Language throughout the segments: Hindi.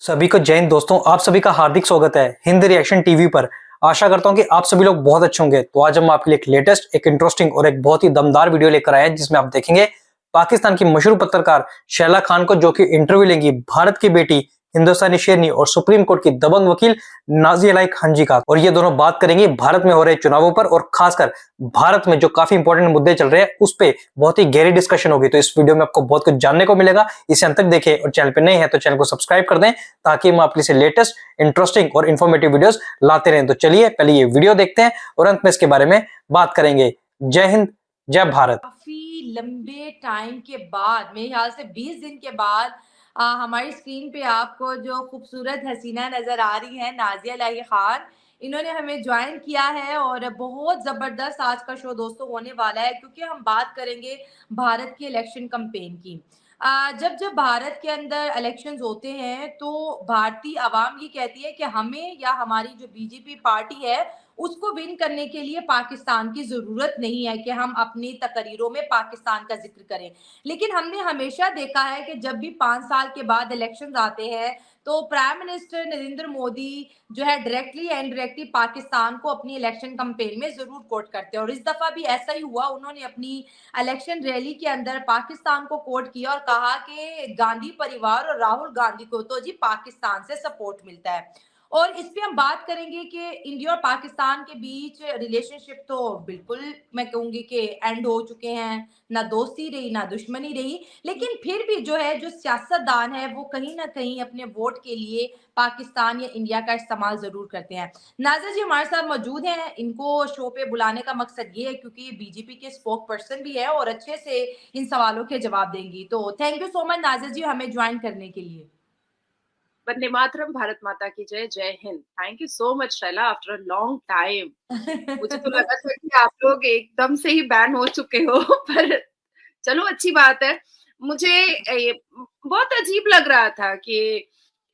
सभी को जय हिंद दोस्तों, आप सभी का हार्दिक स्वागत है हिंद रिएक्शन टीवी पर। आशा करता हूं कि आप सभी लोग बहुत अच्छे होंगे। तो आज हम आपके लिए एक लेटेस्ट, एक इंटरेस्टिंग और एक बहुत ही दमदार वीडियो लेकर आए हैं, जिसमें आप देखेंगे पाकिस्तान की मशहूर पत्रकार शैला खान को, जो कि इंटरव्यू लेंगी भारत की बेटी हिंदुस्तानी शेरनी और सुप्रीम कोर्ट की दबंग वकील नाज़िया इलाही खान जी का। और ये दोनों बात करेंगी भारत में हो रहे चुनावों पर, और खासकर भारत में जो काफी इंपॉर्टेंट मुद्दे चल रहे हैं उस पे बहुत ही गहरी डिस्कशन होगी। तो इस वीडियो में आपको बहुत कुछ जानने को मिलेगा। इसे अंत तक देखें और चैनल पे नए हैं तो चैनल को सब्सक्राइब कर दें, ताकि हम आपके लिए लेटेस्ट, इंटरेस्टिंग और इन्फॉर्मेटिव वीडियोस लाते रहें। तो चलिए पहले ये वीडियो देखते हैं और अंत में इसके बारे में बात करेंगे। जय हिंद, जय भारत। काफी लंबे टाइम के बाद, मेरे ख्याल से 20 दिन के बाद हमारी स्क्रीन पे आपको जो खूबसूरत हसीना नजर आ रही है, नाज़िया इलाही खान, इन्होंने हमें ज्वाइन किया है। और बहुत जबरदस्त आज का शो दोस्तों होने वाला है, क्योंकि हम बात करेंगे भारत की इलेक्शन कैंपेन की। जब जब भारत के अंदर इलेक्शंस होते हैं तो भारतीय आवाम ये कहती है कि हमें या हमारी जो बीजेपी पार्टी है उसको विन करने के लिए पाकिस्तान की जरूरत नहीं है कि हम अपनी तकरीरों में पाकिस्तान का जिक्र करें। लेकिन हमने हमेशा देखा है कि जब भी 5 साल के बाद इलेक्शंस आते हैं तो प्राइम मिनिस्टर नरेंद्र मोदी जो है डायरेक्टली एंड इनडायरेक्टली पाकिस्तान को अपनी इलेक्शन कैंपेन में जरूर कोट करते हैं। और इस दफा भी ऐसा ही हुआ। उन्होंने अपनी इलेक्शन रैली के अंदर पाकिस्तान को कोट किया और कहा कि गांधी परिवार और राहुल गांधी को तो जी पाकिस्तान से सपोर्ट मिलता है। और इस पे हम बात करेंगे कि इंडिया और पाकिस्तान के बीच रिलेशनशिप तो बिल्कुल, मैं कहूंगी कि एंड हो चुके हैं। ना दोस्ती रही ना दुश्मनी रही, लेकिन फिर भी जो है, जो सियासतदान है वो कहीं ना कहीं अपने वोट के लिए पाकिस्तान या इंडिया का इस्तेमाल जरूर करते हैं। नाज़िया जी हमारे साथ मौजूद हैं। इनको शो पे बुलाने का मकसद ये है क्योंकि बीजेपी के स्पोक पर्सन भी है और अच्छे से इन सवालों के जवाब देंगी। तो thank you so much Nazia ji हमें ज्वाइन करने के लिए। वंदे मातरम, भारत माता की जय, जय Hind. Thank you so much Shaila, after a long time. मुझे तो लगा था कि आप लोग एकदम से ही बैन हो चुके हो पर चलो अच्छी बात है। मुझे बहुत अजीब लग रहा था कि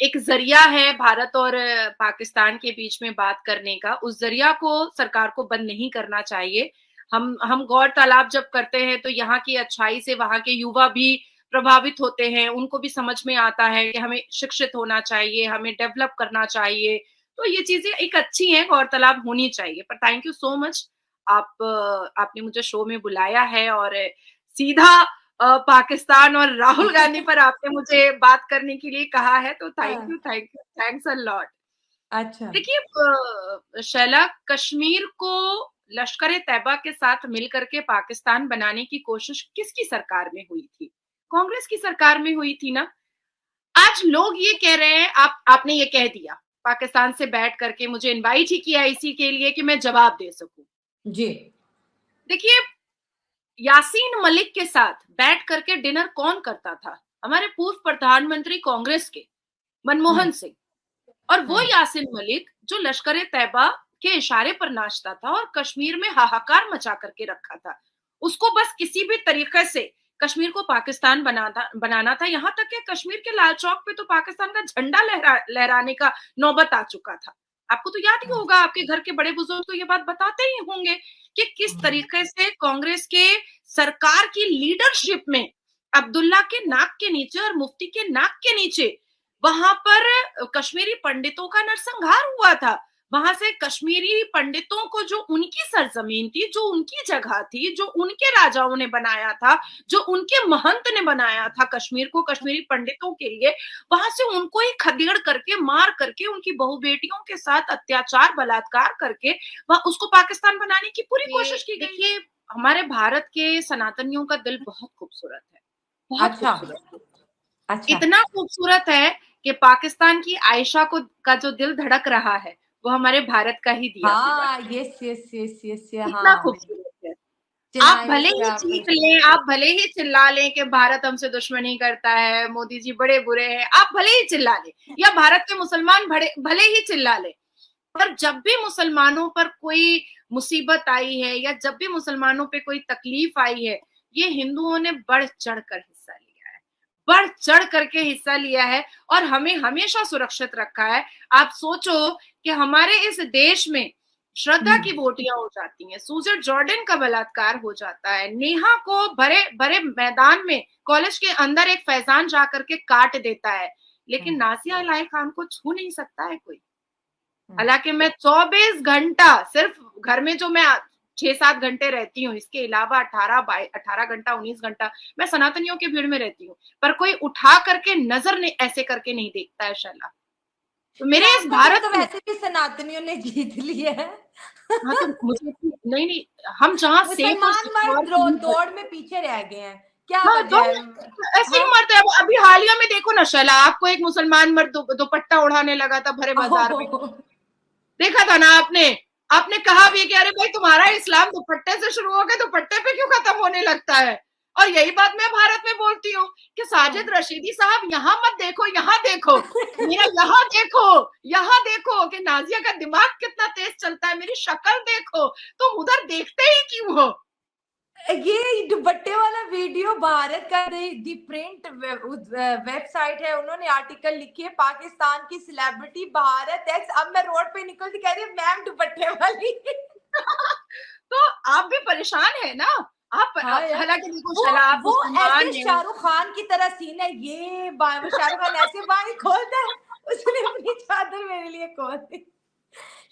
एक जरिया है भारत और पाकिस्तान के बीच में बात करने का, उस जरिया को सरकार को बंद नहीं करना चाहिए। हम गौर तालाब जब करते हैं तो यहाँ की अच्छाई से वहां के युवा भी प्रभावित होते हैं, उनको भी समझ में आता है कि हमें शिक्षित होना चाहिए, हमें डेवलप करना चाहिए। तो ये चीजें एक अच्छी हैं, गौरतलब होनी चाहिए। पर थैंक यू सो मच, आपने मुझे शो में बुलाया है और सीधा पाकिस्तान और राहुल गांधी पर आपने मुझे बात करने के लिए कहा है, तो थैंक हाँ, यू, थैंक्स अ लॉट। अच्छा। देखिए शैला, कश्मीर को लश्कर ए तैयबा के साथ मिलकर के पाकिस्तान बनाने की कोशिश किसकी सरकार में हुई थी? कांग्रेस की सरकार में हुई थी ना। आज लोग ये कह रहे हैं, आपने ये कह दिया, पाकिस्तान से बैठ करके मुझे इनवाइट ही किया इसी के लिए कि मैं जवाब दे सकूं। जी। देखिए, यासीन मलिक के साथ बैठ करके डिनर कौन करता था? हमारे पूर्व प्रधानमंत्री कांग्रेस के मनमोहन हुँ, सिंह। और वो हुँ, यासीन मलिक जो लश्कर ए तैयबा के इशारे पर नाचता था और कश्मीर में हाहाकार मचा करके रखा था। उसको बस किसी भी तरीके से कश्मीर को पाकिस्तान बनाना था। यहाँ तक कि कश्मीर के लाल चौक पे तो पाकिस्तान का झंडा लहराने का नौबत आ चुका था। आपको तो याद ही हुँ, होगा, आपके घर के बड़े बुजुर्ग तो ये बात बताते ही होंगे कि किस हुँ, तरीके से कांग्रेस के सरकार की लीडरशिप में अब्दुल्ला के नाक के नीचे और मुफ्ती के नाक के नीचे वहां पर कश्मीरी पंडितों का नरसंहार हुआ था। वहां से कश्मीरी पंडितों को, जो उनकी सरजमीन थी, जो उनकी जगह थी, जो उनके राजाओं ने बनाया था, जो उनके महंत ने बनाया था कश्मीर को कश्मीरी पंडितों के लिए, वहां से उनको ही खदेड़ करके, मार करके, उनकी बहु बेटियों के साथ अत्याचार बलात्कार करके वहां उसको पाकिस्तान बनाने की पूरी कोशिश की गई। देखिए, हमारे भारत के सनातनियों का दिल बहुत खूबसूरत है, बहुत अच्छा, खूबसूरत है। अच्छा। इतना खूबसूरत है कि पाकिस्तान की आयशा को का जो दिल धड़क रहा है, वो हमारे भारत का ही दिया हुआ है। हाँ, यस, यस, यस, यस, इतना हाँ, खूबसूरत है। आप चेन्नई में भले से ही आप चीख बिल्कुल। लें, आप भले ही चिल्ला लें कि भारत हमसे दुश्मनी करता है, मोदी जी बड़े बुरे हैं, आप भले ही चिल्ला लें, या भारत के मुसलमान भले ही चिल्ला लें, पर जब भी मुसलमानों पर कोई मुसीबत आई है या जब भी मुसलमानों पे कोई तकलीफ आई है, ये हिंदुओं ने बढ़ चढ़ कर हिस्सा लिया है, बढ़ चढ़ करके हिस्सा लिया है और हमें हमेशा सुरक्षित रखा है। आप सोचो कि हमारे इस देश में श्रद्धा हुँ, की बोटियां हो जाती हैं, सूजन जॉर्डन का बलात्कार हो जाता है, नेहा को भरे भरे मैदान में कॉलेज के अंदर एक फैजान जा करके काट देता है, लेकिन नाजिया इलाही खान को छू नहीं सकता है कोई। हालांकि मैं 24 घंटा सिर्फ घर में जो मैं 6-7 घंटे रहती हूँ, इसके अलावा 18 घंटा 19 घंटा मैं सनातनियों की भीड़ में रहती हूँ, पर कोई उठा करके नजर नहीं ऐसे करके नहीं देखता है शैला। तो मेरे इस भारत तो में वैसे भी सनातनियों ने जीत लिया है। हाँ, तो मुझे नहीं हम जहाँ सेफ और मुसलमान मर्द दौड़ में पीछे रह गए हैं, क्या हाँ, वजह है? ऐसे ही मरते हैं। अभी हालिया में देखो ना शैला, आपको एक मुसलमान मर्द दुपट्टा उड़ाने लगा था भरे बाजार में, देखा था ना आपने? आपने कहा भी कि अरे भाई तुम्हारा इस्लाम दुपट्टे से शुरू हो गया, दुपट्टे पे क्यों खत्म होने लगता है? और यही बात मैं भारत में बोलती हूँ कि साजिद रशीदी साहब यहाँ मत देखो, यहाँ देखो, मेरा यहाँ देखो कि नाजिया का दिमाग कितना तेज चलता है, मेरी शक्ल देखो, तुम उधर देखते ही क्यों हो? ये दुपट्टे वाला वीडियो भारत का दी प्रिंट वेबसाइट है, उन्होंने आर्टिकल लिखी है, पाकिस्तान की सेलिब्रिटी भारत एक्स। अब मैं रोड पे निकलती कह रही मैम दुपट्टे वाली। तो आप भी परेशान है ना? आप हालांकि देखो शैला, आप वो ऐसे शाहरुख खान की तरह सीन है, ये शाहरुख खान ऐसे बाएं खोलता है, उसने अपनी चादर मेरे लिए खोल दी।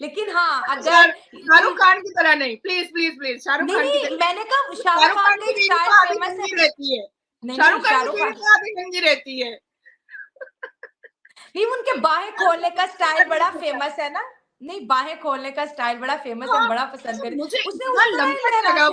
लेकिन हाँ, अगर शाहरुख खान की तरह नहीं, please please please, Shahrukh Khan की तरह मैंने कहा शाहरुख खान की स्टाइल फेमस रहती है, शाहरुख खान की गंदी रहती है। नहीं, उनके बाहें खोलने का स्टाइल बड़ा फेमस है ना? नहीं, बाहें खोलने का स्टाइल बड़ा फेमस है, बड़ा पसंद करते। मुझे इतना लंपट लगा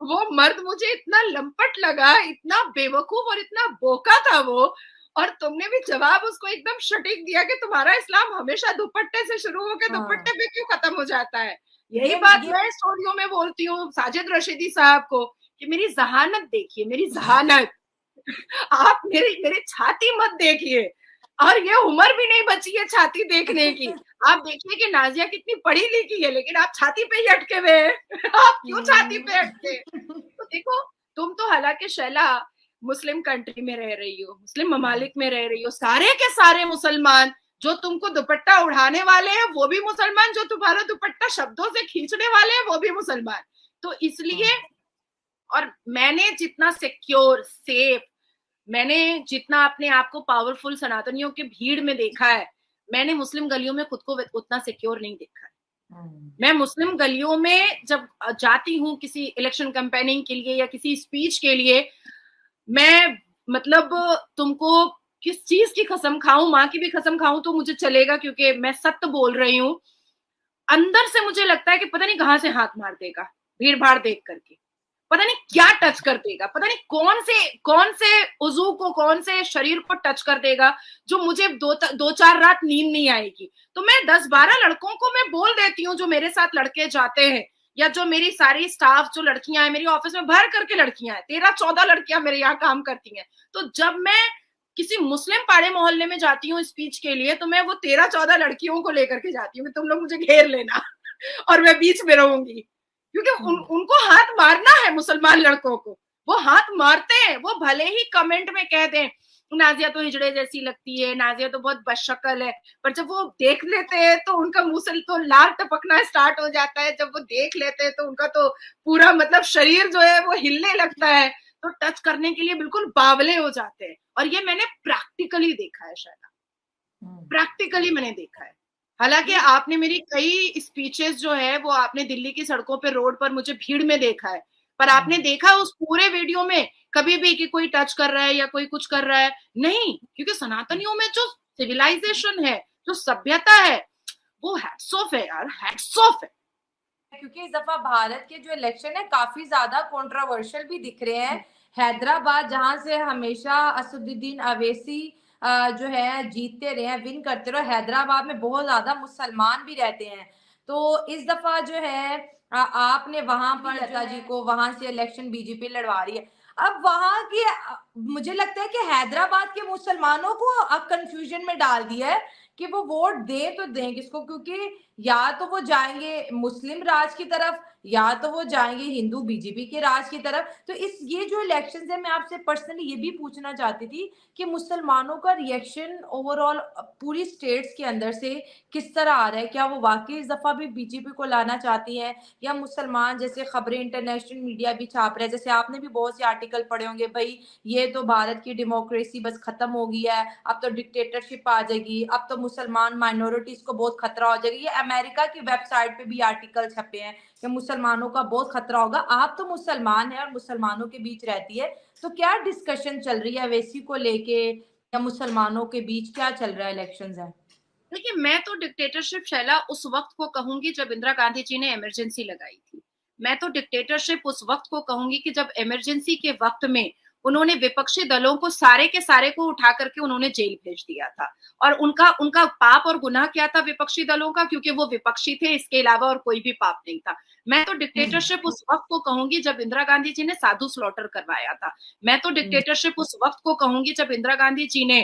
वो मर्द, मुझे इतना लंपट लगा, इतना बेवकूफ और इतना बोका था वो। और तुमने भी जवाब उसको एकदम सटीक दिया कि तुम्हारा इस्लाम हमेशा दुपट्टे से शुरू होकर दुपट्टे पे क्यों खत्म हो जाता है। यही बात मैं स्टोरियों में बोलती हूँ साजिद रशीदी साहब को कि मेरी जहानत देखिए, मेरी जहानत। आप मेरी छाती मत देखिए, और ये उम्र भी नहीं बची है छाती देखने की। आप देखिए कि नाजिया कितनी पढ़ी लिखी है, लेकिन आप छाती पे ही अटके हुए हैं। आप क्यों छाती पे अटके? तो देखो, तुम तो हालांकि शैला मुस्लिम कंट्री में रह रही हो, मुस्लिम ममालिक में रह रही हो, सारे के सारे मुसलमान जो तुमको दुपट्टा उड़ाने वाले हैं वो भी मुसलमान, जो तुम्हारा दुपट्टा शब्दों से खींचने वाले हैं वो भी मुसलमान। तो इसलिए, और मैंने जितना सिक्योर सेफ, मैंने जितना अपने आप को पावरफुल सनातनियों की भीड़ में देखा है, मैंने मुस्लिम गलियों में खुद को उतना सिक्योर नहीं देखा है। मैं मुस्लिम गलियों में जब जाती हूँ किसी इलेक्शन कैंपेनिंग के लिए या किसी स्पीच के लिए, मैं मतलब तुमको किस चीज की कसम खाऊं, माँ की भी कसम खाऊं तो मुझे चलेगा, क्योंकि मैं सत्य बोल रही हूँ। अंदर से मुझे लगता है कि पता नहीं कहाँ से हाथ मार देगा भीड़ भाड़ देख करके, पता नहीं क्या टच कर देगा, पता नहीं कौन से उजू को, कौन से शरीर को टच कर देगा, जो मुझे 2-4 रात नींद नहीं आएगी। तो मैं 10-12 लड़कों को मैं बोल देती हूँ जो मेरे साथ लड़के जाते हैं, या जो मेरी सारी स्टाफ जो लड़कियां हैं, मेरी ऑफिस में भर करके लड़कियां हैं, 13-14 लड़कियां मेरे यहाँ काम करती हैं। तो जब मैं किसी मुस्लिम पाड़े मोहल्ले में जाती हूँ स्पीच के लिए, तो मैं वो 13-14 लड़कियों को लेकर के जाती हूँ कि तुम लोग मुझे घेर लेना और मैं बीच में रहूंगी, क्योंकि उनको हाथ मारना है। मुसलमान लड़कों को वो हाथ मारते हैं, वो भले ही कमेंट में कह दें नाजिया तो हिजड़े जैसी लगती है, नाजिया तो बहुत बदशक्ल है, पर जब वो देख लेते हैं तो उनका मुंह से तो लार टपकना स्टार्ट हो जाता है। जब वो देख लेते हैं तो उनका तो पूरा मतलब शरीर जो है वो हिलने लगता है, तो टच करने के लिए बिल्कुल बावले हो जाते हैं। और ये मैंने प्रैक्टिकली देखा है शायद, प्रैक्टिकली मैंने देखा है। हालांकि आपने मेरी कई स्पीचेस जो है वो आपने दिल्ली की सड़कों पे रोड पर मुझे भीड़ में देखा है, पर आपने देखा उस पूरे वीडियो में कभी भी कि कोई टच कर रहा है या कोई कुछ कर रहा है? नहीं, क्योंकि सनातनियों में जो सिविलाइजेशन है, जो सभ्यता है, वो हैट्स ऑफ है यार, हैट्स ऑफ है। क्योंकि इस दफा भारत के जो इलेक्शन है काफी ज्यादा कंट्रोवर्शियल भी दिख रहे हैं। हैदराबाद, जहां से हमेशा असदुद्दीन अवैसी जो है जीतते रहे हैं, विन करते रहे, हैदराबाद में बहुत ज्यादा मुसलमान भी रहते हैं। तो इस दफा जो है आपने वहां पर लता जी को, वहां से इलेक्शन बीजेपी लड़वा रही है। अब वहां की मुझे लगता है कि हैदराबाद के मुसलमानों को कंफ्यूजन में डाल दिया है कि वो वोट दें तो दें किसको, क्योंकि या तो वो जाएंगे मुस्लिम राज की तरफ या तो वो जाएंगे हिंदू बीजेपी के राज की तरफ। तो इस ये जो इलेक्शंस है, मैं आपसे पर्सनली ये भी पूछना चाहती थी कि मुसलमानों का रिएक्शन ओवरऑल पूरी स्टेट्स के अंदर से किस तरह आ रहा है? क्या वो वाकई इस दफा भी बीजेपी को लाना चाहती है, या मुसलमान जैसे खबरें इंटरनेशनल मीडिया भी छाप रहे हैं, जैसे आपने भी बहुत से आर्टिकल पढ़े होंगे, भाई ये तो भारत की डेमोक्रेसी बस खत्म हो गई है, अब तो डिक्टेटरशिप आ जाएगी, अब तो मुसलमान माइनॉरिटीज को बहुत खतरा हो जाएगा। ये अमेरिका की वेबसाइट पे भी आर्टिकल छपे हैं कि मुसलमानों का बहुत खतरा होगा। आप तो मुसलमान है और मुसलमानों के बीच रहती है, तो क्या डिस्कशन चल रही है वैसी को लेके, या मुसलमानों के बीच क्या चल रहा है, इलेक्शंस है? देखिए, मैं तो डिक्टेटरशिप शैला उस वक्त को कहूंगी जब इंदिरा गांधी जी ने इमरजेंसी लगाई थी। मैं तो डिक्टेटरशिप उस वक्त को कहूंगी कि जब इमरजेंसी के वक्त में उन्होंने विपक्षी दलों को सारे के सारे को उठा करके उन्होंने जेल भेज दिया था। और उनका उनका पाप और गुनाह क्या था विपक्षी दलों का? क्योंकि वो विपक्षी थे, इसके अलावा और कोई भी पाप नहीं था। मैं तो डिक्टेटरशिप उस वक्त को कहूंगी जब इंदिरा गांधी जी ने साधु स्लॉटर करवाया था। मैं तो डिक्टेटरशिप उस वक्त को कहूंगी जब इंदिरा गांधी जी ने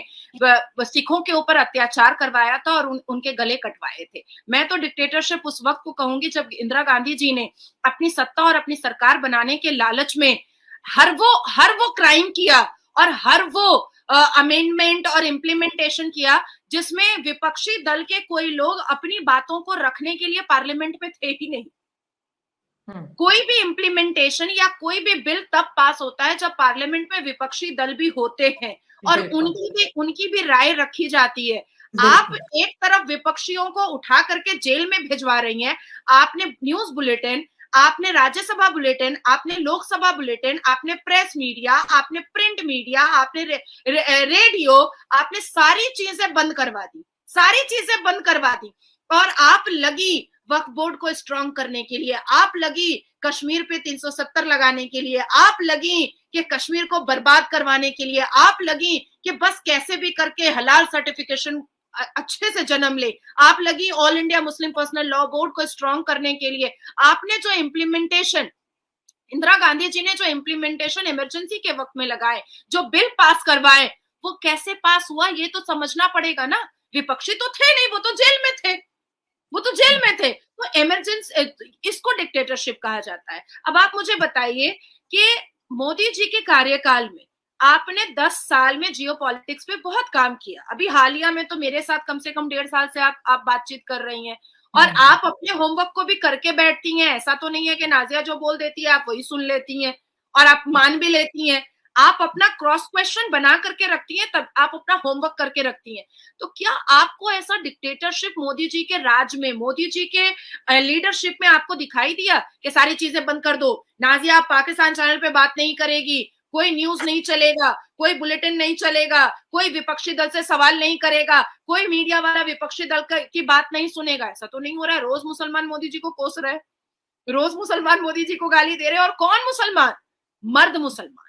सिखों के ऊपर अत्याचार करवाया था और उनके गले कटवाए थे। मैं तो डिक्टेटरशिप उस वक्त को कहूंगी जब इंदिरा गांधी जी ने अपनी सत्ता और अपनी सरकार बनाने के लालच में हर वो क्राइम किया और हर वो अमेंडमेंट और इम्प्लीमेंटेशन किया जिसमें विपक्षी दल के कोई लोग अपनी बातों को रखने के लिए पार्लियामेंट में थे ही नहीं। कोई भी इम्प्लीमेंटेशन या कोई भी बिल तब पास होता है जब पार्लियामेंट में विपक्षी दल भी होते हैं और उनकी भी राय रखी जाती है। आप एक तरफ विपक्षियों को उठा करके जेल में भिजवा रही हैं। आपने न्यूज बुलेटिन, आपने राज्यसभा बुलेटिन, आपने लोकसभा बुलेटिन, आपने प्रेस मीडिया, आपने प्रिंट मीडिया, आपने रेडियो, आपने सारी चीजें बंद करवा दी, सारी चीजें बंद करवा दी। और आप लगी वक्फ बोर्ड को स्ट्रांग करने के लिए, आप लगी कश्मीर पे 370 लगाने के लिए, आप लगी कि कश्मीर को बर्बाद करवाने के लिए, आप लगी कि बस कैसे भी करके हलाल सर्टिफिकेशन अच्छे से जन्म ले, आप लगी all India Muslim personal law board को स्ट्रांग करने के लिए। आपने जो इम्प्लीमेंटेशन, इंदिरा गांधी जी ने जो इम्प्लीमेंटेशन इमरजेंसी के वक्त में लगाए, जो बिल पास करवाए, वो कैसे पास हुआ ये तो समझना पड़ेगा ना। विपक्षी तो थे नहीं, वो तो जेल में थे, वो तो जेल में थे। तो इमरजेंसी, इसको डिक्टेटरशिप कहा जाता है। अब आप मुझे बताइए कि मोदी जी के कार्यकाल में आपने 10 साल में जियोपॉलिटिक्स पे बहुत काम किया। अभी हालिया में तो मेरे साथ कम से कम 1.5 साल से आप बातचीत कर रही हैं और आप अपने होमवर्क को भी करके बैठती हैं। ऐसा तो नहीं है कि नाजिया जो बोल देती है आप वही सुन लेती हैं और आप मान भी लेती हैं। आप अपना क्रॉस क्वेश्चन बना करके रखती हैं, तब आप अपना होमवर्क करके रखती हैं। तो क्या आपको ऐसा डिक्टेटरशिप मोदी जी के राज में, मोदी जी के लीडरशिप में आपको दिखाई दिया कि सारी चीजें बंद कर दो, नाजिया आप पाकिस्तान चैनल पे बात नहीं करेगी, कोई न्यूज नहीं चलेगा, कोई बुलेटिन नहीं चलेगा, कोई विपक्षी दल से सवाल नहीं करेगा, कोई मीडिया वाला विपक्षी दल की बात नहीं सुनेगा? ऐसा तो नहीं हो रहा है। रोज मुसलमान मोदी जी को कोस रहे, रोज मुसलमान मोदी जी को गाली दे रहे, और कौन मुसलमान? मर्द मुसलमान।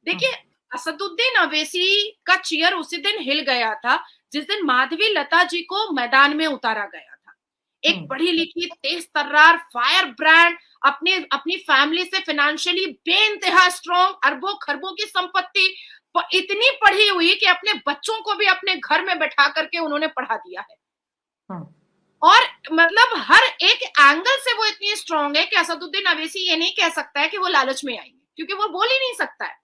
देखिए, असदुद्दीन अवैसी का चेयर उसी दिन हिल गया था जिस दिन माधवी लता जी को मैदान में उतारा गया था। एक पढ़ी लिखी, तेज तर्रार, फायर ब्रांड, अपनी फैमिली से फाइनेंशियली बेइंतहा स्ट्रॉन्ग, अरबों खरबों की संपत्ति, इतनी पढ़ी हुई कि अपने बच्चों को भी अपने घर में बैठा करके उन्होंने पढ़ा दिया है। और मतलब हर एक एंगल से वो इतनी स्ट्रॉन्ग है कि असदुद्दीन अवैसी ये नहीं कह सकता है कि वो लालच में आएंगे, क्योंकि वो बोल ही नहीं सकता है,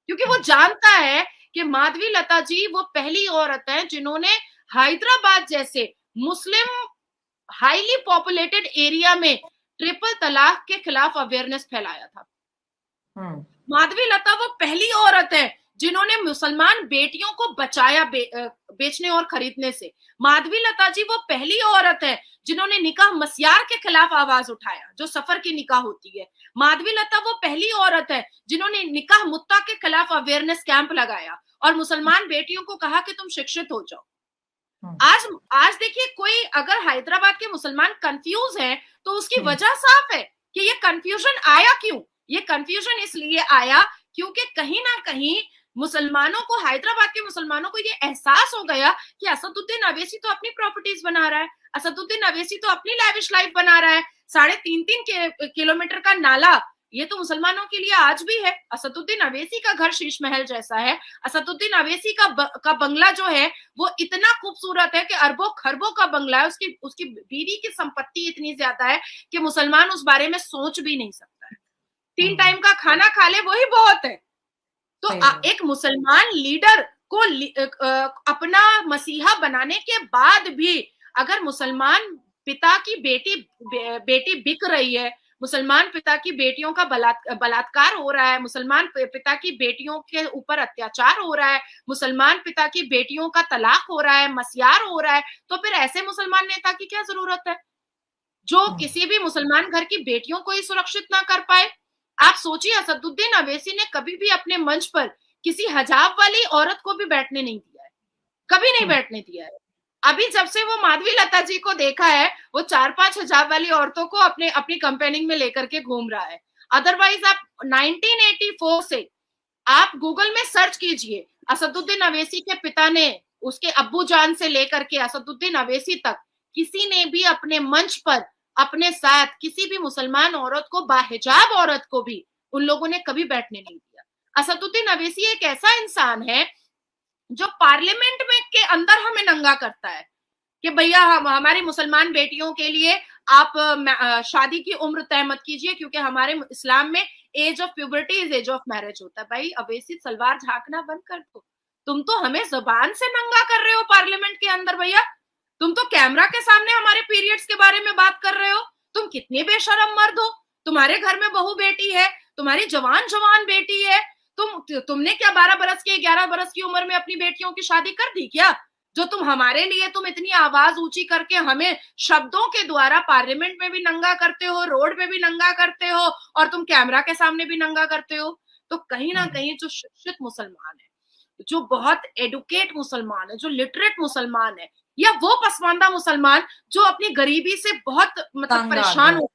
क्योंकि वो जानता है कि माधवी लता जी वो पहली औरत है जिन्होंने हैदराबाद जैसे मुस्लिम हाईली पॉपुलेटेड एरिया में ट्रिपल तलाक के खिलाफ अवेयरनेस फैलाया था। माधवी लता वो पहली औरत है जिन्होंने मुसलमान बेटियों को बचाया बेचने और खरीदने से। माधवी लता जी वो पहली औरत है जिन्होंने निकाह मस्यार के खिलाफ आवाज उठाया, जो सफर की निकाह होती है। माधवी लता वो पहली औरत है जिन्होंने निकाह मुत्ता के खिलाफ अवेयरनेस कैंप लगाया और मुसलमान बेटियों को कहा कि तुम शिक्षित हो जाओ। आज देखिए, कोई अगर हैदराबाद के मुसलमान कंफ्यूज हैं तो उसकी वजह साफ है कि ये कंफ्यूजन आया क्यों? ये कंफ्यूजन इसलिए आया क्योंकि कहीं ना कहीं मुसलमानों को, हैदराबाद के मुसलमानों को ये एहसास हो गया कि असदुद्दीन अवैसी तो अपनी प्रॉपर्टीज बना रहा है, असदुद्दीन अवैसी तो अपनी लैविश लाइफ बना रहा है। 3.5 किलोमीटर का नाला ये तो मुसलमानों के लिए आज भी है। असदुद्दीन अवैसी का घर शीश महल जैसा है। असदुद्दीन अवैसी का बंगला जो है वो इतना खूबसूरत है कि अरबों खरबों का बंगला है। उसकी उसकी बीवी की संपत्ति इतनी ज्यादा है कि मुसलमान उस बारे में सोच भी नहीं सकता है। 3 टाइम का खाना खा ले वही बहुत है। तो एक मुसलमान लीडर को अपना मसीहा बनाने के बाद भी अगर मुसलमान पिता की बेटी बिक रही है, मुसलमान पिता की बेटियों का बलात्कार हो रहा है, मुसलमान पिता की बेटियों के ऊपर अत्याचार हो रहा है, मुसलमान पिता की बेटियों का तलाक हो रहा है, मस्यार हो रहा है, तो फिर ऐसे मुसलमान नेता की क्या जरूरत है जो किसी भी मुसलमान घर की बेटियों को ही सुरक्षित ना कर पाए। आप सोचिए, असदुद्दीन अवैसी ने कभी भी अपने मंच पर किसी हिजाब वाली औरत को भी बैठने नहीं दिया है, कभी नहीं बैठने दिया है। अभी जब से वो माधवी लता जी को देखा है, वो 4-5 हिजाब वाली औरतों को अपनी कंपेनिंग में लेकर के घूम रहा है। अदरवाइज आप 1984 से आप गूगल में सर्च कीजिए, असदुद्दीन अवैसी के पिता ने, उसके अब्बू जान से लेकर के असदुद्दीन अवैसी तक किसी ने भी अपने मंच पर अपने साथ किसी भी मुसलमान औरत को, बाहिजाब औरत को भी उन लोगों ने कभी बैठने नहीं दिया। असदुद्दीन अवैसी एक ऐसा इंसान है जो पार्लियामेंट में के अंदर हमें नंगा करता है कि भैया हमारी मुसलमान बेटियों के लिए आप शादी की उम्र तय मत कीजिए, क्योंकि हमारे इस्लाम में age of puberty is age of marriage होता है। भाई अवैसी सलवार झांकना बंद कर दो। तुम तो हमें जुबान से नंगा कर रहे हो पार्लियामेंट के अंदर भैया। तुम तो कैमरा के सामने हमारे पीरियड्स के बारे में बात कर रहे हो। तुम कितने बेशरम मर्द हो। तुम्हारे घर में बहू बेटी है, तुम्हारी जवान बेटी है, तुमने क्या 12 बरस की 11 बरस की उम्र में अपनी बेटियों की शादी कर दी क्या? जो तुम हमारे लिए तुम इतनी आवाज ऊंची करके हमें शब्दों के द्वारा पार्लियामेंट में भी नंगा करते हो, रोड पे भी नंगा करते हो, और तुम कैमरा के सामने भी नंगा करते हो। तो कहीं ना कहीं जो शिक्षित मुसलमान है, जो बहुत एडुकेट मुसलमान है, जो लिटरेट मुसलमान है, या वो पसमानदा मुसलमान जो अपनी गरीबी से बहुत मतलब परेशान हो,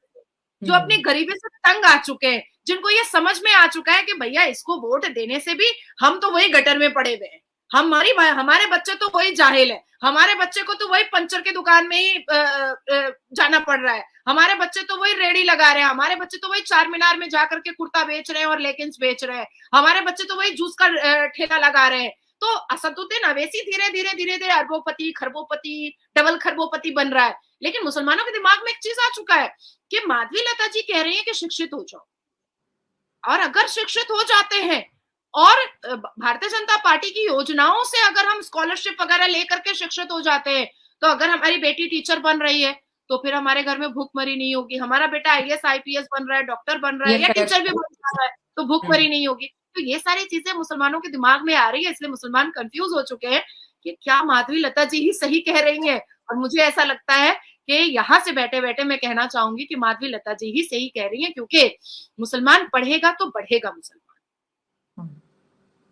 जो अपनी गरीबी से तंग आ चुके हैं, जिनको ये समझ में आ चुका है कि भैया इसको वोट देने से भी हम तो वही गटर में पड़े हुए हैं, हमारे बच्चे तो वही जाहिल है, हमारे बच्चे को तो वही पंचर की दुकान में ही जाना पड़ रहा है, हमारे बच्चे तो वही रेड़ी लगा रहे हैं, हमारे बच्चे तो वही चार मीनार में जाकर के कुर्ता बेच रहे हैं और लेगिंग्स बेच रहे हैं, हमारे बच्चे तो वही जूस का ठेला लगा रहे हैं। तो असदुद्दीन अवैसी धीरे धीरे अरबोपति, खरबोपति, डबल खरबोपति बन रहा है। लेकिन मुसलमानों के दिमाग में एक चीज आ चुका है कि माधवी लता जी कह रही है कि शिक्षित हो जाओ, और अगर शिक्षित हो जाते हैं और भारतीय जनता पार्टी की योजनाओं से अगर हम स्कॉलरशिप वगैरह लेकर के शिक्षित हो जाते हैं, तो अगर हमारी बेटी टीचर बन रही है तो फिर हमारे घर में भूखमरी नहीं होगी, हमारा बेटा आईएएस आईपीएस बन रहा है, डॉक्टर बन रहा है, या टीचर भी बन रहा है, तो भूखमरी नहीं होगी। तो ये सारी चीजें मुसलमानों के दिमाग में आ रही है, इसलिए मुसलमान कंफ्यूज हो चुके हैं कि क्या माधवी लता जी ही सही कह रही है। और मुझे ऐसा लगता है कि यहाँ से बैठे बैठे मैं कहना चाहूंगी कि माधवी लता जी ही सही कह रही है, क्योंकि मुसलमान पढ़ेगा तो बढ़ेगा मुसलमान।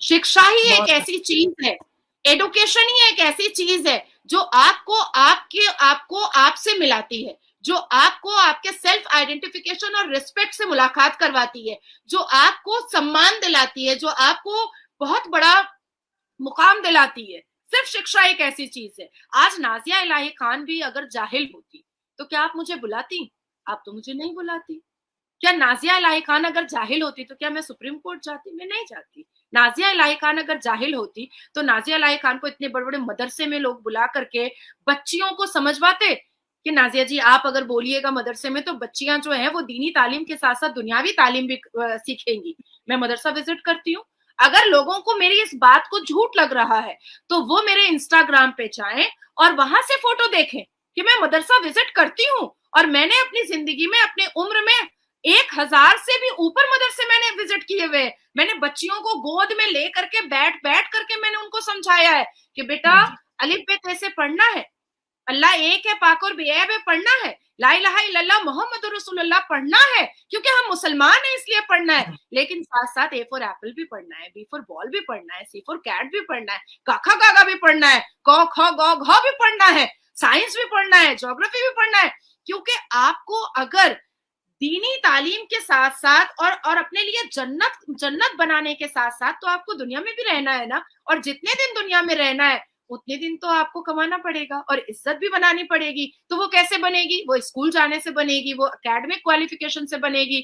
शिक्षा ही एक ऐसी चीज है, एडुकेशन ही एक ऐसी चीज है जो आपको आपसे मिलाती है, जो आपको आपके सेल्फ आइडेंटिफिकेशन और रिस्पेक्ट से मुलाकात करवाती है, जो आपको सम्मान दिलाती है, जो आपको बहुत बड़ा मुकाम दिलाती है। सिर्फ शिक्षा एक ऐसी चीज है। आज नाजिया इलाही खान भी अगर जाहिल होती तो क्या आप मुझे बुलाती? आप तो मुझे नहीं बुलाती। क्या नाजिया इलाही खान अगर जाहिल होती तो क्या मैं सुप्रीम कोर्ट जाती? मैं नहीं जाती। नाजिया इलाही खान अगर जाहिल होती तो नाजिया इलाही खान को इतने बड़े बड़े मदरसे में लोग बुला करके बच्चियों को समझवाते कि नाजिया जी आप अगर बोलिएगा मदरसे में तो बच्चियां जो है वो दीनी तालीम के साथ साथ दुनियावी तालीम भी सीखेंगी। मैं मदरसा विजिट करती हूँ। अगर लोगों को मेरी इस बात को झूठ लग रहा है तो वो मेरे इंस्टाग्राम पे जाएं और वहां से फोटो देखें कि मैं मदरसा विजिट करती हूँ, और मैंने अपनी जिंदगी में अपने उम्र में 1000 से भी ऊपर मदरसे मैंने विजिट किए हुए। मैंने बच्चियों को गोद में ले करके बैठ करके मैंने उनको समझाया है कि बेटा अलिफ बे ते से पढ़ना है, अल्लाह एक है, पाक और बेअब है पढ़ना है, ला इलाहा इल्लल्लाह मुहम्मदुर रसूलुल्लाह पढ़ना है, क्योंकि हम मुसलमान हैं इसलिए पढ़ना है। लेकिन साथ साथ ए फॉर एप्पल भी पढ़ना है, बी फॉर बॉल भी पढ़ना है, सी फॉर कैट भी पढ़ना है, काखा गागा भी पढ़ना है, क ख ग घ भी पढ़ना है, साइंस भी पढ़ना है, ज्योग्राफी भी पढ़ना है। क्योंकि आपको अगर दीनी तालीम के साथ साथ और अपने लिए जन्नत बनाने के साथ साथ तो आपको दुनिया में भी रहना है ना, और जितने दिन दुनिया में रहना है उतने दिन तो आपको कमाना पड़ेगा और इज्जत भी बनानी पड़ेगी। तो वो कैसे बनेगी? वो स्कूल जाने से बनेगी, वो एकेडमिक क्वालिफिकेशन से बनेगी।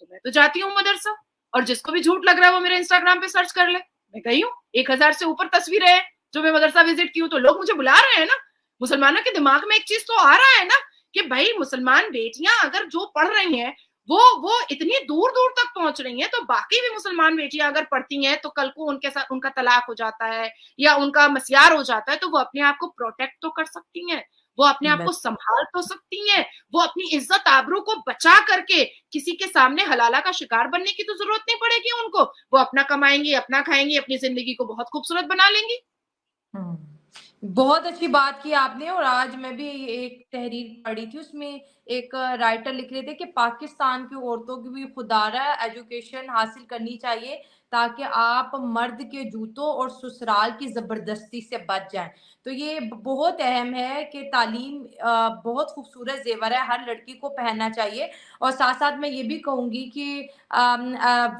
तो मैं तो जाती हूँ मदरसा, और जिसको भी झूठ लग रहा है वो मेरे इंस्टाग्राम पे सर्च कर ले, मैं गई हूँ। 1000 से ऊपर तस्वीरें हैं जो मैं मदरसा विजिट की हूँ, तो लोग मुझे बुला रहे हैं ना। मुसलमानों के दिमाग में एक चीज तो आ रहा है ना कि भाई मुसलमान बेटियां अगर जो पढ़ रही हैं वो इतनी दूर दूर तक पहुंच रही हैं, तो बाकी भी मुसलमान बेटियां अगर पढ़ती हैं तो कल को उनके साथ उनका तलाक हो जाता है या उनका मस्यार हो जाता है, तो वो अपने आप को प्रोटेक्ट तो कर सकती हैं, वो अपने आप को संभाल तो सकती हैं, वो अपनी इज्जत आबरू को बचा करके किसी के सामने हलाला का शिकार बनने की तो जरूरत नहीं पड़ेगी उनको। वो अपना कमाएंगी, अपना खाएंगी, अपनी जिंदगी को बहुत खूबसूरत बना लेंगी। बहुत अच्छी बात की आपने। और आज मैं भी एक तहरीर पढ़ी थी, उसमें एक राइटर लिख रहे थे कि पाकिस्तान की औरतों की भी खुदारा एजुकेशन हासिल करनी चाहिए ताकि आप मर्द के जूतों और ससुराल की जबरदस्ती से बच जाएं। तो ये बहुत अहम है कि तालीम बहुत खूबसूरत जेवर है, हर लड़की को पहनना चाहिए। और साथ साथ मैं ये भी कहूंगी कि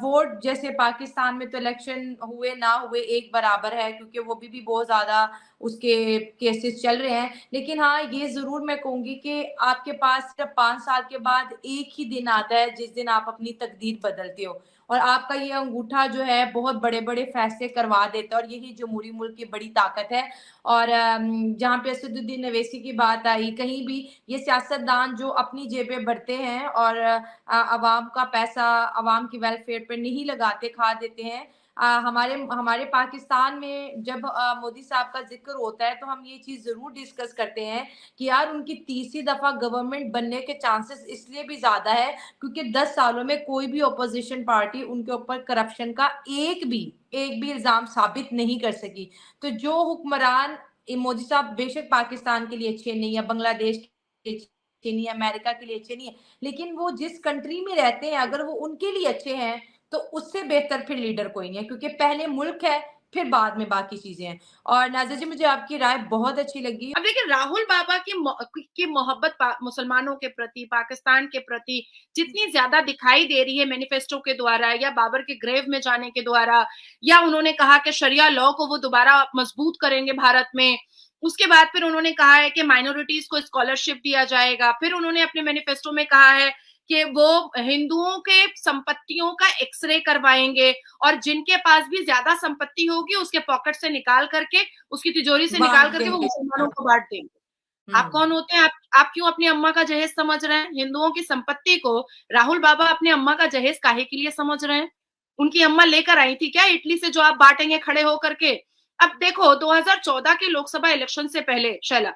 वोट जैसे पाकिस्तान में तो इलेक्शन हुए ना हुए एक बराबर है, क्योंकि वो भी बहुत ज्यादा उसके केसेस चल रहे हैं। लेकिन हाँ, ये जरूर मैं कहूंगी कि आपके पास सिर्फ 5 साल के बाद एक ही दिन आता है जिस दिन आप अपनी तकदीर बदलते हो, और आपका ये अंगूठा जो है बहुत बड़े बड़े फैसले करवा देता है, और यही जमहूरी मुल्क की बड़ी ताकत है। और जहाँ पे असदुद्दीन अवैसी की बात आई, कहीं भी ये सियासतदान जो अपनी जेबें भरते हैं और अवाम का पैसा अवाम की वेलफेयर पर नहीं लगाते, खा देते हैं। हमारे हमारे पाकिस्तान में जब मोदी साहब का जिक्र होता है तो हम ये चीज जरूर डिस्कस करते हैं कि यार उनकी तीसरी दफा गवर्नमेंट बनने के चांसेस इसलिए भी ज्यादा है क्योंकि 10 सालों में कोई भी ओपोजिशन पार्टी उनके ऊपर करप्शन का एक भी इल्जाम साबित नहीं कर सकी। तो जो हुक्मरान मोदी साहब बेशक पाकिस्तान के लिए अच्छे नहीं है, बांग्लादेश के लिए अच्छे नहीं है, अमेरिका के लिए अच्छे नहीं है, लेकिन वो जिस कंट्री में रहते हैं अगर वो उनके लिए अच्छे हैं तो उससे बेहतर फिर लीडर कोई नहीं है, क्योंकि पहले मुल्क है फिर बाद में बाकी चीजें हैं। और नाज़िर जी, मुझे आपकी राय बहुत अच्छी लगी। अब देखिए, राहुल बाबा की मोहब्बत मुसलमानों के प्रति, पाकिस्तान के प्रति जितनी ज्यादा दिखाई दे रही है मैनिफेस्टो के द्वारा या बाबर के ग्रेव में जाने के द्वारा, या उन्होंने कहा कि शरिया लॉ को वो दोबारा मजबूत करेंगे भारत में। उसके बाद फिर उन्होंने कहा है कि माइनॉरिटीज को स्कॉलरशिप दिया जाएगा। फिर उन्होंने अपने मैनिफेस्टो में कहा है कि वो हिंदुओं के संपत्तियों का एक्सरे करवाएंगे और जिनके पास भी ज्यादा संपत्ति होगी उसके पॉकेट से निकाल करके, उसकी तिजोरी से निकाल करके वो मुसलमानों को बांट देंगे। आप कौन होते हैं? आप क्यों अपनी अम्मा का जहेज समझ रहे हैं? हिंदुओं की संपत्ति को राहुल बाबा अपने अम्मा का जहेज काहे के लिए समझ रहे हैं? उनकी अम्मा लेकर आई थी क्या इटली से जो आप बांटेंगे खड़े होकर के? अब देखो, 2014 के लोकसभा इलेक्शन से पहले शैला,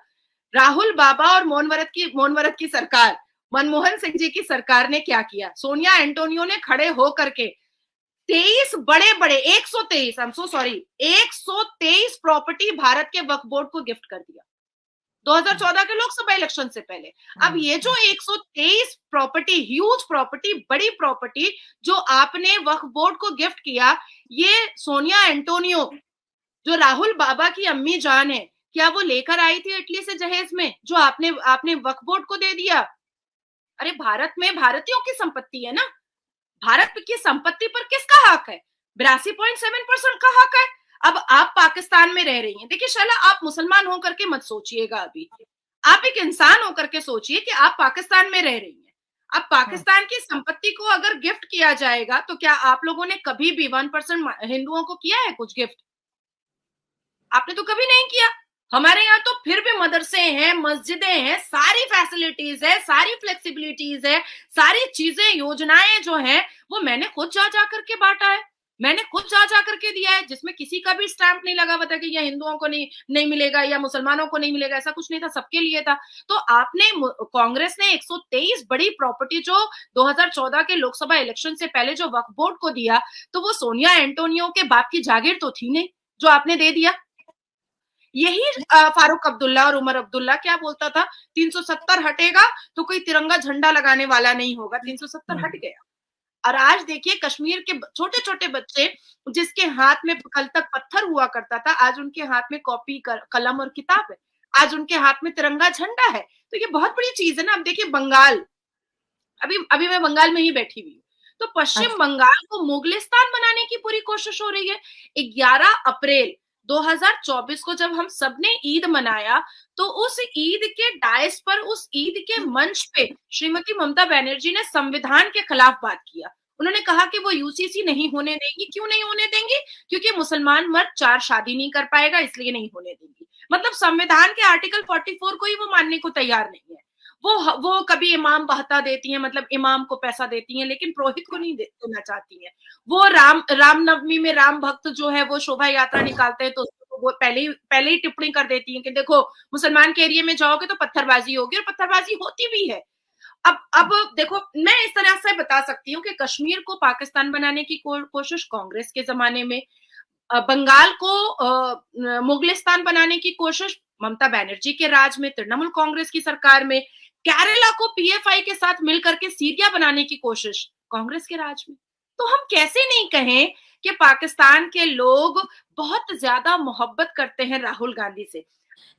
राहुल बाबा और मोनवरत की सरकार, मनमोहन सिंह जी की सरकार ने क्या किया? सोनिया एंटोनियो ने खड़े होकर के 23 बड़े बड़े 123 I am so sorry 123 property Bharat के वक्फ बोर्ड को गिफ्ट कर दिया 2014 के लोकसभा इलेक्शन से पहले। अब ये जो 123 प्रॉपर्टी, ह्यूज प्रॉपर्टी, बड़ी प्रॉपर्टी जो आपने वक्फ बोर्ड को गिफ्ट किया, ये सोनिया एंटोनियो जो राहुल बाबा की अम्मी जान है, क्या वो लेकर आई थी इटली से जहेज में जो आपने वक्फ बोर्ड को दे दिया? अरे भारत में भारतीयों की संपत्ति है ना, भारत की संपत्ति पर किसका हक है? 82.7% का हक है। अब आप पाकिस्तान में रह रही हैं। देखिए शैला, आप मुसलमान होकर के मत सोचिएगा, अभी आप एक इंसान होकर के सोचिए कि आप पाकिस्तान में रह रही हैं। अब पाकिस्तान की संपत्ति को अगर गिफ्ट किया जाएगा तो क्या आप लोगों ने कभी भी 1% हिंदुओं को किया है कुछ गिफ्ट? आपने तो कभी नहीं किया। हमारे यहाँ तो फिर भी मदरसे हैं, मस्जिदें हैं, सारी फैसिलिटीज है, सारी फ्लेक्सिबिलिटीज है, सारी चीजें, योजनाएं जो हैं वो मैंने खुद जा करके बांटा है, मैंने खुद जा करके दिया है, जिसमें किसी का भी स्टैंप नहीं लगा हुआ था कि यह हिंदुओं को नहीं मिलेगा या मुसलमानों को नहीं मिलेगा, ऐसा कुछ नहीं था, सबके लिए था। तो आपने, कांग्रेस ने 123 बड़ी प्रॉपर्टी जो 2014 के लोकसभा इलेक्शन से पहले जो वक्फ बोर्ड को दिया, तो वो सोनिया एंटोनियो के बाप की जागीर तो थी नहीं जो आपने दे दिया। यही फारूक अब्दुल्ला और उमर अब्दुल्ला क्या बोलता था, 370 हटेगा तो कोई तिरंगा झंडा लगाने वाला नहीं होगा, 370 हट गया। और आज देखिए कश्मीर के छोटे छोटे बच्चे जिसके हाथ में कल तक पत्थर हुआ करता था, आज उनके हाथ में कॉपी कलम और किताब है, आज उनके हाथ में तिरंगा झंडा है। तो ये बहुत बड़ी चीज है ना। अब देखिए बंगाल, अभी मैं बंगाल में ही बैठी हुई हूँ, तो पश्चिम बंगाल को मुगलिस्तान बनाने की पूरी कोशिश हो रही है। 11 अप्रैल 2024 को जब हम सबने ईद मनाया, तो उस ईद के डायस पर, उस ईद के मंच पे श्रीमती ममता बनर्जी ने संविधान के खिलाफ बात किया। उन्होंने कहा कि वो यूसीसी नहीं होने देंगी। क्यों नहीं होने देंगी? क्योंकि मुसलमान मर्द 4 शादी नहीं कर पाएगा, इसलिए नहीं होने देंगी। मतलब संविधान के आर्टिकल 44 को ही वो मानने को तैयार नहीं है। वो कभी इमाम बहता देती हैं, मतलब इमाम को पैसा देती हैं, लेकिन पुरोहित को नहीं देना चाहती हैं। वो रामनवमी में राम भक्त जो है वो शोभा यात्रा निकालते हैं, तो वो पहले ही टिप्पणी कर देती हैं कि देखो मुसलमान के एरिया में जाओगे तो पत्थरबाजी होगी, और पत्थरबाजी होती भी है। अब देखो, मैं इस तरह से बता सकती हूँ कि कश्मीर को पाकिस्तान बनाने की कोशिश कांग्रेस के जमाने में, बंगाल को मुगलिस्तान बनाने की कोशिश ममता बनर्जी के राज में, तृणमूल कांग्रेस की सरकार में, केरला को पीएफआई के साथ मिलकर के सीरिया बनाने की कोशिश कांग्रेस के राज में। तो हम कैसे नहीं कहें कि पाकिस्तान के लोग बहुत ज्यादा मोहब्बत करते हैं राहुल गांधी से।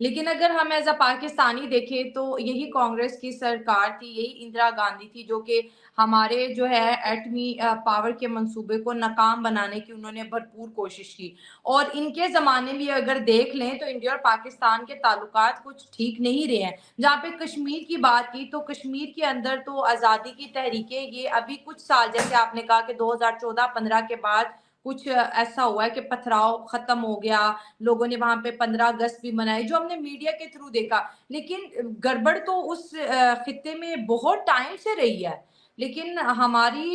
लेकिन अगर हम एज अ पाकिस्तानी देखें तो यही कांग्रेस की सरकार थी, यही इंदिरा गांधी थी जो कि हमारे जो है एटमी पावर के मंसूबे को नाकाम बनाने की उन्होंने भरपूर कोशिश की। और इनके ज़माने में अगर देख लें तो इंडिया और पाकिस्तान के ताल्लुकात कुछ ठीक नहीं रहे हैं। जहाँ पे कश्मीर की बात की तो कश्मीर के अंदर तो आज़ादी की तहरीकें ये अभी कुछ साल, जैसे आपने कहा कि 2014-15 के बाद कुछ ऐसा हुआ है कि पथराव खत्म हो गया, लोगों ने वहां पे 15 अगस्त भी मनाई, जो हमने मीडिया के थ्रू देखा। लेकिन गड़बड़ तो उस खित्ते में बहुत टाइम से रही है, लेकिन हमारी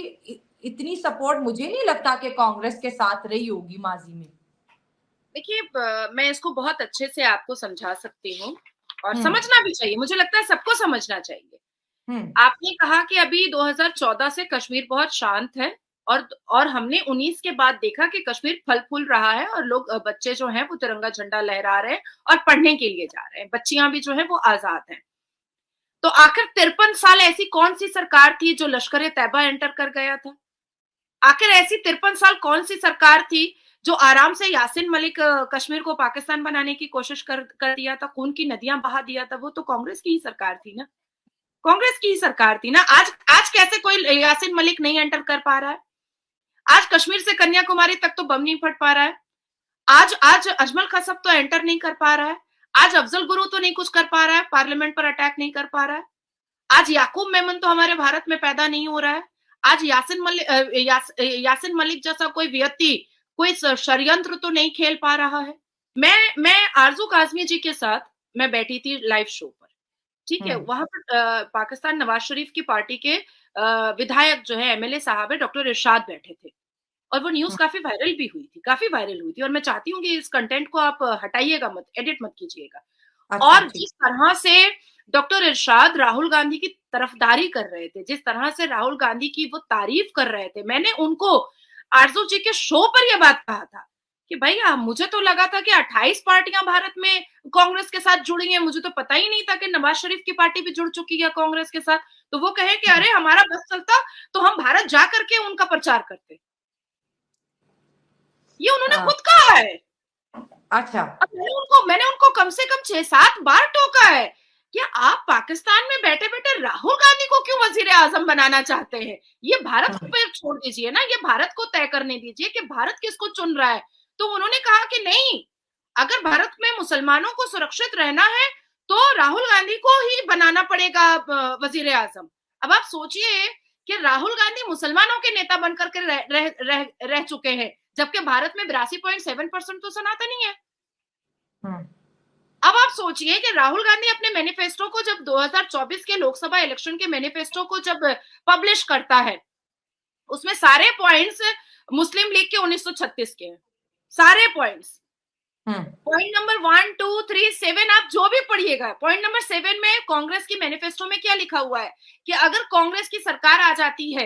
इतनी सपोर्ट मुझे नहीं लगता कि कांग्रेस के साथ रही होगी माजी में। देखिए, मैं इसको बहुत अच्छे से आपको समझा सकती हूँ, और समझना भी चाहिए, मुझे लगता है सबको समझना चाहिए। आपने कहा कि अभी 2014 से कश्मीर बहुत शांत है, और हमने 19 के बाद देखा कि कश्मीर फल फूल रहा है, और लोग, बच्चे जो हैं वो तिरंगा झंडा लहरा रहे हैं और पढ़ने के लिए जा रहे हैं, बच्चियां भी जो है वो आजाद हैं। तो आखिर 53 साल ऐसी कौन सी सरकार थी जो लश्कर ए तैयबा एंटर कर गया था? आखिर ऐसी 53 साल कौन सी सरकार थी जो आराम से यासिन मलिक कश्मीर को पाकिस्तान बनाने की कोशिश कर दिया था, खून की नदियां बहा दिया था? वो तो कांग्रेस की ही सरकार थी ना, कांग्रेस की ही सरकार थी ना। आज कैसे कोई यासिन मलिक नहीं एंटर कर पा रहा है? आज कश्मीर से कन्याकुमारी तक तो बम नहीं फट पा रहा है। आज अजमल कसब तो एंटर नहीं कर पा रहा है। आज अफजल गुरु तो नहीं कुछ कर पा रहा है, पार्लियामेंट पर अटैक नहीं कर पा रहा है। आज याकूब मेमन तो हमारे भारत में पैदा नहीं हो रहा है। आज यासिन मलिक जैसा कोई व्यक्ति कोई षड्यंत्र तो नहीं खेल पा रहा है। मैं आरजू काजमी जी के साथ मैं बैठी थी लाइव शो पर, ठीक है। वहां पर पाकिस्तान नवाज शरीफ की पार्टी के विधायक जो है, एमएलए साहब है, डॉक्टर इरशाद बैठे थे, और वो न्यूज काफी वायरल भी हुई थी, काफी वायरल हुई थी। और मैं चाहती हूँ कि इस कंटेंट को आप हटाइएगा मत, एडिट मत कीजिएगा। और जिस तरह से डॉक्टर इरशाद राहुल गांधी की तरफदारी कर रहे थे, जिस तरह से राहुल गांधी की वो तारीफ कर रहे थे, मैंने उनको आरजू जी के शो पर यह बात कहा था कि भैया, मुझे तो लगा था कि 28 पार्टियां भारत में कांग्रेस के साथ जुड़ी हैं, मुझे तो पता ही नहीं था कि नवाज शरीफ की पार्टी भी जुड़ चुकी है कांग्रेस के साथ। तो वो कहे कि अरे हमारा बस चलता तो हम भारत जा करके उनका प्रचार करते। ये उन्होंने खुद कहा है। अच्छा, मैंने उनको कम से कम 6-7 बार टोका है कि आप पाकिस्तान में बैठे बैठे राहुल गांधी को क्यों वजीर आजम बनाना चाहते हैं? ये भारत पे छोड़ दीजिए ना, ये भारत को तय करने दीजिए कि भारत किसको चुन रहा है। तो उन्होंने कहा कि नहीं, अगर भारत में मुसलमानों को सुरक्षित रहना है तो राहुल गांधी को ही बनाना पड़ेगा वजीर आजम। अब आप सोचिए कि राहुल गांधी मुसलमानों के नेता बनकर के रह चुके हैं, जबकि भारत में 82.7% तो सनातनी है। अब आप सोचिए कि राहुल गांधी अपने मैनिफेस्टो को जब 2024 के लोकसभा इलेक्शन के मैनिफेस्टो को जब पब्लिश करता है, उसमें सारे पॉइंट्स मुस्लिम लीग के 1936 के हैं, सारे पॉइंट्स। पॉइंट नंबर 1, 2, 3, 7 आप जो भी पढ़िएगा, पॉइंट नंबर 7 में कांग्रेस की मैनिफेस्टो में क्या लिखा हुआ है कि अगर कांग्रेस की सरकार आ जाती है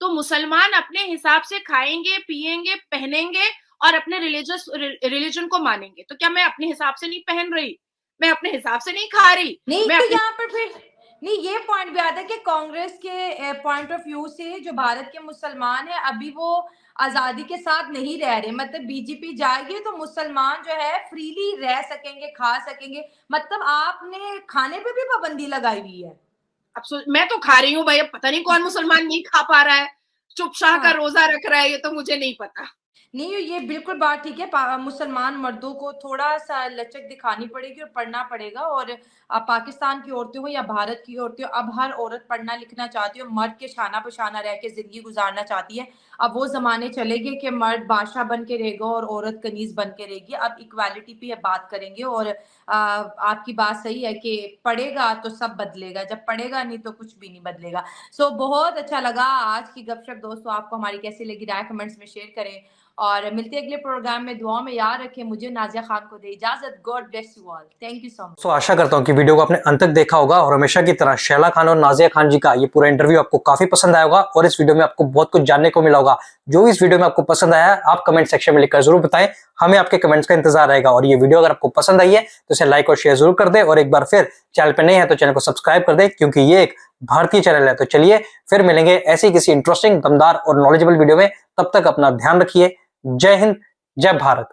तो मुसलमान अपने हिसाब से खाएंगे, पिएंगे, पहनेंगे और अपने रिलीजन को मानेंगे। तो क्या मैं अपने हिसाब से नहीं पहन रही, मैं अपने हिसाब से नहीं खा रही? नहीं, तो यहाँ पर फिर नहीं, ये पॉइंट भी आता है कि कांग्रेस के पॉइंट ऑफ व्यू से जो भारत के मुसलमान है अभी वो आजादी के साथ नहीं रह रहे। मतलब बीजेपी जाएगी तो मुसलमान जो है फ्रीली रह सकेंगे, खा सकेंगे। मतलब आपने खाने पे भी पाबंदी लगाई हुई है। अब मैं तो खा रही हूँ भाई, अब पता नहीं कौन मुसलमान नहीं खा पा रहा है, चुप शाह का रोजा रख रहा है, ये तो मुझे नहीं पता। नहीं, ये बिल्कुल बात ठीक है। मुसलमान मर्दों को थोड़ा-सा लचक दिखानी पड़ेगी और पढ़ना पड़ेगा। और पाकिस्तान की औरतें हो या भारत की औरतें हो, अब हर औरत पढ़ना लिखना चाहती है और मर्द के शाना-बशाना रह के ज़िंदगी गुज़ारना चाहती है। अब वो ज़माने चले गए कि मर्द बादशाह बन के रहेगा और औरत कनीज़ बन के रहेगी। अब इक्वालिटी पे बात करेंगे। और आपकी बात सही है कि पढ़ेगा तो सब बदलेगा, जब पढ़ेगा नहीं तो कुछ भी नहीं बदलेगा। बहुत अच्छा लगा आज की गपशप दोस्तों। आपको हमारी कैसी लगी राय कमेंट्स में शेयर करें। और मिलते हैं अगले प्रोग्राम में। दुआओं में याद रखें मुझे, नाज़िया खान को दे इजाज़त। God bless you all. Thank you so much. तो आशा करता हूं कि वीडियो को आपने अंत तक देखा होगा और हमेशा की तरह शैला खान और नाज़िया खान जी का ये पूरा इंटरव्यू आपको काफी पसंद आया होगा और इस वीडियो में आपको बहुत कुछ जानने को मिला होगा। जो इस वीडियो में आपको पसंद आया आप कमेंट सेक्शन में लिखकर जरूर बताएं, हमें आपके कमेंट्स का इंतजार रहेगा। और ये वीडियो अगर आपको पसंद आई है तो इसे लाइक और शेयर जरूर कर दे और एक बार फिर चैनल पर नए हैं तो चैनल को सब्सक्राइब कर दे, क्योंकि ये एक भारतीय चैनल है। तो चलिए फिर मिलेंगे ऐसी किसी इंटरेस्टिंग, दमदार और नॉलेजेबल वीडियो में। तब तक अपना ध्यान रखिए। जय हिंद, जय भारत।